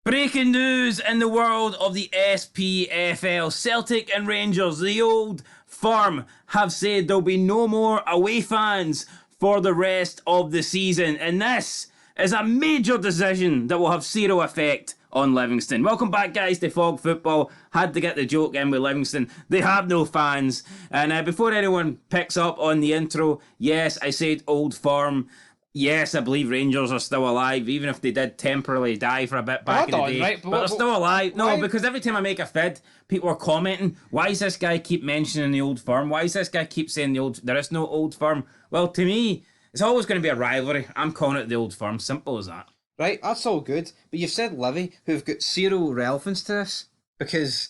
Breaking news in the world of the SPFL. Celtic and Rangers, the old firm, have said there'll be no more away fans for the rest of the season. And this is a major decision that will have zero effect on Livingston. Welcome back, guys, to Fog Football. Had to get the joke in with Livingston. They have no fans. And before anyone picks up on the intro, yes, I said old firm. Yes, I believe Rangers are still alive, even if they did temporarily die for a bit back in the day. Right, but they're still alive. No, because every time I make a fid, people are commenting, why does this guy keep mentioning the old firm? Why does this guy keep saying the old... There is no old firm. Well, to me, it's always going to be a rivalry. I'm calling it the old firm. Simple as that. Right, that's all good. But you've said Livy, who've got zero relevance to this. Because,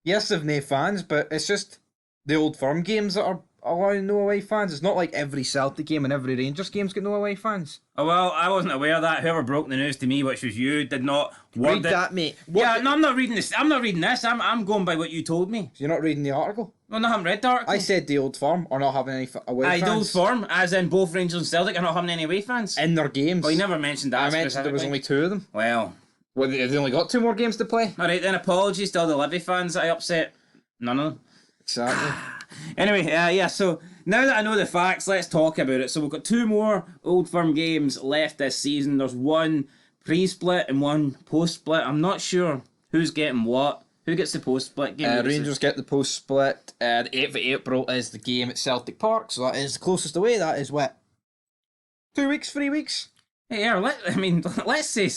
yes, they've no fans, but it's just the old firm games that are allowing no away fans. It's not like every Celtic game and every Rangers game's got no away fans. Oh, well, I wasn't aware of that. Whoever broke the news to me, which was you, did not word Read it. that, mate. No, I'm not reading this. I'm not reading this. I'm going by what you told me. So you're not reading the article? Well, no, I haven't read the article. I said the old firm are not having any away fans. The old firm, as in both Rangers and Celtic, are not having any away fans. In their games. Well, you never mentioned that. I mentioned there was only two of them. Well, They only got two more games to play. Alright then, apologies to all the Livy fans that I upset. None of them. Exactly. Anyway, so now that I know the facts, let's talk about it. So we've got two more Old Firm games left this season. There's one pre-split and one post-split. I'm not sure who's getting what. Who gets the post-split game? Rangers get the post-split. The 8th of April is the game at Celtic Park, so that is the closest away. That is what? 2 weeks, 3 weeks? Hey, yeah, let's say...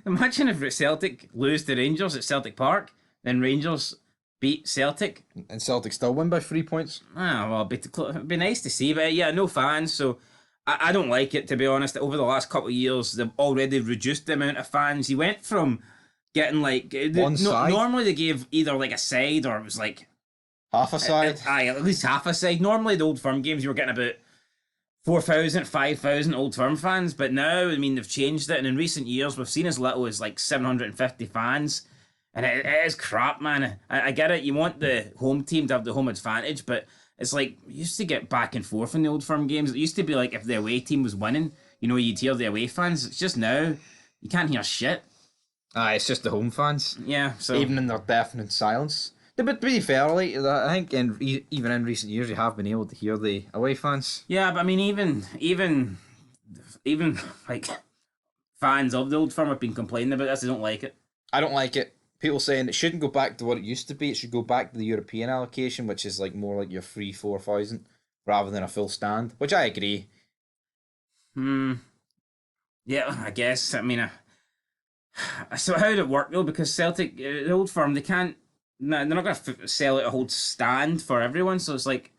Imagine if Celtic lose to Rangers at Celtic Park, then Rangers beat Celtic. And Celtic still win by 3 points. Well, it'd be nice to see, but yeah, no fans, so I don't like it, to be honest. Over the last couple of years, they've already reduced the amount of fans. You went from getting like... One side? Normally they gave either like a side or it was like... Half a side? At least half a side. Normally the Old Firm games, you were getting about 4,000, 5,000 Old Firm fans, but now, I mean, they've changed it, and in recent years, we've seen as little as like 750 fans. And it is crap, man. I get it. You want the home team to have the home advantage, but it's like, you used to get back and forth in the Old Firm games. It used to be like if the away team was winning, you'd hear the away fans. It's just now, you can't hear shit. It's just the home fans. Yeah, so... Even in their deafening silence. But to be fair, like, I think even in recent years, you have been able to hear the away fans. Yeah, but I mean, even like, fans of the Old Firm have been complaining about this. They don't like it. I don't like it. People saying it shouldn't go back to what it used to be. It should go back to the European allocation, which is like more like your 3,000-4,000 rather than a full stand, which I agree. Yeah, I guess. I mean, so how did it work though? Because Celtic, the Old Firm, they're not going to sell out a whole stand for everyone. So it's like,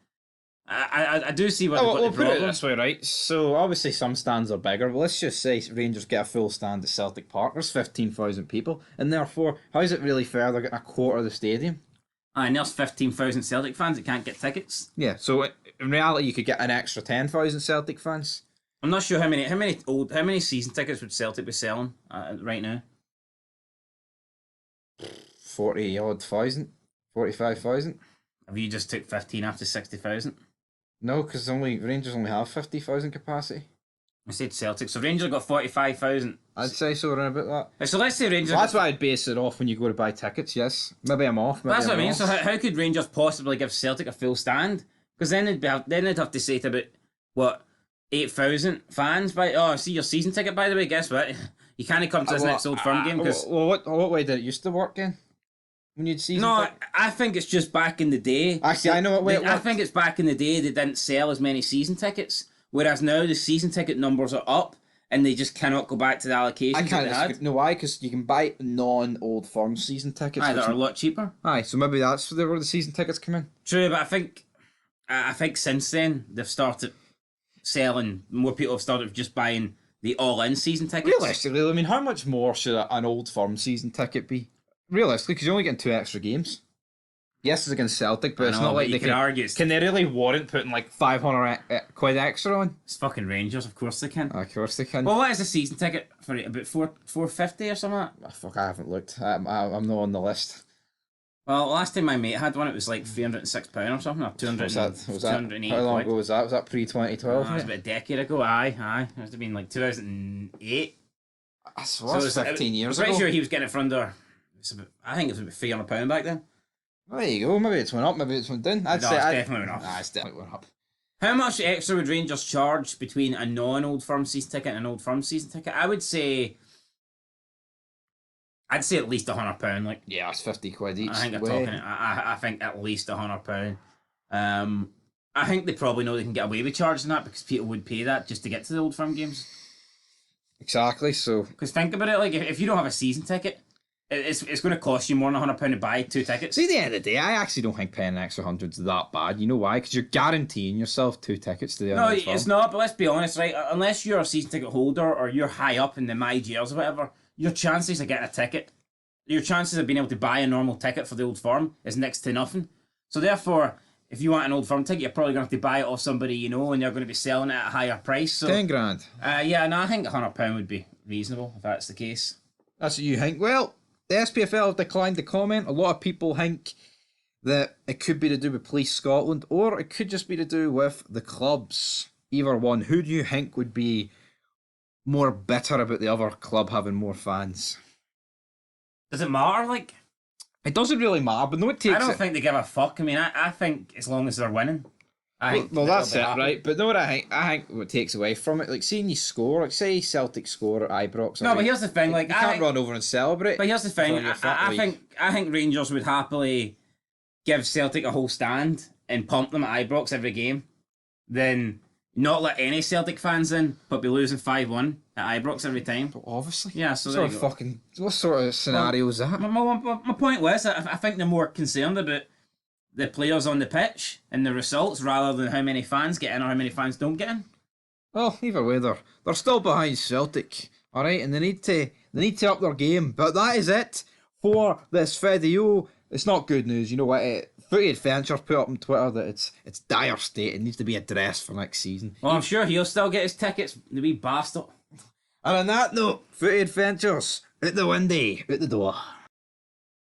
I do see what we'll the put it problem. this way, right? So obviously some stands are bigger, but let's just say Rangers get a full stand at Celtic Park. There's 15,000 people, and therefore, how is it really fair they're getting a quarter of the stadium? And there's 15,000 Celtic fans that can't get tickets. Yeah, so in reality, you could get an extra 10,000 Celtic fans. I'm not sure how many season tickets would Celtic be selling right now. 40-odd thousand, 45,000. Have you just took 15 after 60,000? No, because Rangers only have 50,000 capacity. I said Celtic, so Rangers got 45,000. I'd say so, around about that. So let's say Rangers... Well, that's why I'd base it off when you go to buy tickets, yes. Maybe I'm off, maybe That's what I I'm mean, off. so how could Rangers possibly give Celtic a full stand? Because then they'd have to say to about, 8,000 fans? See your season ticket, by the way, guess what? You can't come to this next Old Firm game, because... Well, what way did it used to work, then? When you'd season ticket? I think it's just back in the day. Actually, I know what way it worked. I think it's back in the day they didn't sell as many season tickets, whereas now the season ticket numbers are up, and they just cannot go back to the allocations I can't that they had. No, why? Because you can buy non-Old Firm season tickets. That are a lot cheaper. So maybe that's where the season tickets come in. True, but I think since then they've started selling. More people have started just buying the all-in season tickets. Realistically, I mean, how much more should an Old Firm season ticket be? Realistically, because you're only getting 2 extra games. Yes, it's against Celtic, but it's not like they can argue. Can they really warrant putting like 500 quid extra on? It's fucking Rangers, of course they can. Of course they can. Well, what is a season ticket for it? About 450 or something? Fuck, I haven't looked. I'm not on the list. Well, last time my mate had one, it was like £306 or something, or 200. Was that? How long ago was that? Was that pre-2012? It was about a decade ago. Aye. It must have been like 2008. That's So it's 15 years I'm pretty ago. sure he was getting it for under. I think it was about £300 back then. Well, there you go. Maybe it's went up, maybe it's went down. No, it's definitely went up. Nah, it's definitely went up. How much extra would Rangers charge between a non-Old Firm season ticket and an Old Firm season ticket? I'd say at least £100. Like, Yeah, it's 50 quid each. I think they're way. talking. I think at least £100. I think they probably know they can get away with charging that because people would pay that just to get to the Old Firm games. Exactly, so. Because think about it, like if you don't have a season ticket, it's going to cost you more than £100 to buy 2 tickets. See, at the end of the day, I actually don't think paying an extra $100's that bad. You know why? Because you're guaranteeing yourself 2 tickets to the No, Old it's Firm. not. But let's be honest, right? Unless you're a season ticket holder or you're high up in the My Jails or whatever, your chances of getting a ticket, your chances of being able to buy a normal ticket for the Old Firm is next to nothing. So therefore, if you want an Old Firm ticket, you're probably going to have to buy it off somebody you know, and they're going to be selling it at a higher price. So, 10 grand. yeah, no, I think £100 would be reasonable if that's the case. That's what you think. Well, the SPFL have declined to comment. A lot of people think that it could be to do with Police Scotland or it could just be to do with the clubs. Either one. Who do you think would be more bitter about the other club having more fans? Does it matter? Like, It doesn't really matter, but no, it takes I don't it. think they give a fuck. I mean, I think as long as they're winning. Well, that's it, right? But no, what I think what takes away from it, like seeing you score, like say Celtic score at Ibrox. No, but here's the thing, like you I can't think, run over and celebrate. but here's the thing, From your fat I league. think Rangers would happily give Celtic a whole stand and pump them at Ibrox every game, then not let any Celtic fans in, but be losing 5-1 at Ibrox every time. Obviously, Yeah, so what there sort you of go. fucking what sort of scenario is that? My point was, I think they're more concerned about the players on the pitch and the results rather than how many fans get in or how many fans don't get in. Well, either way, they're still behind Celtic, all right, and they need to up their game. But that is it for this video. It's not good news, you know what? Footy Adventures put up on Twitter that it's dire state. It needs to be addressed for next season. Well, I'm sure he'll still get his tickets, the wee bastard. And on that note, Footy Adventures out the windy, out the door.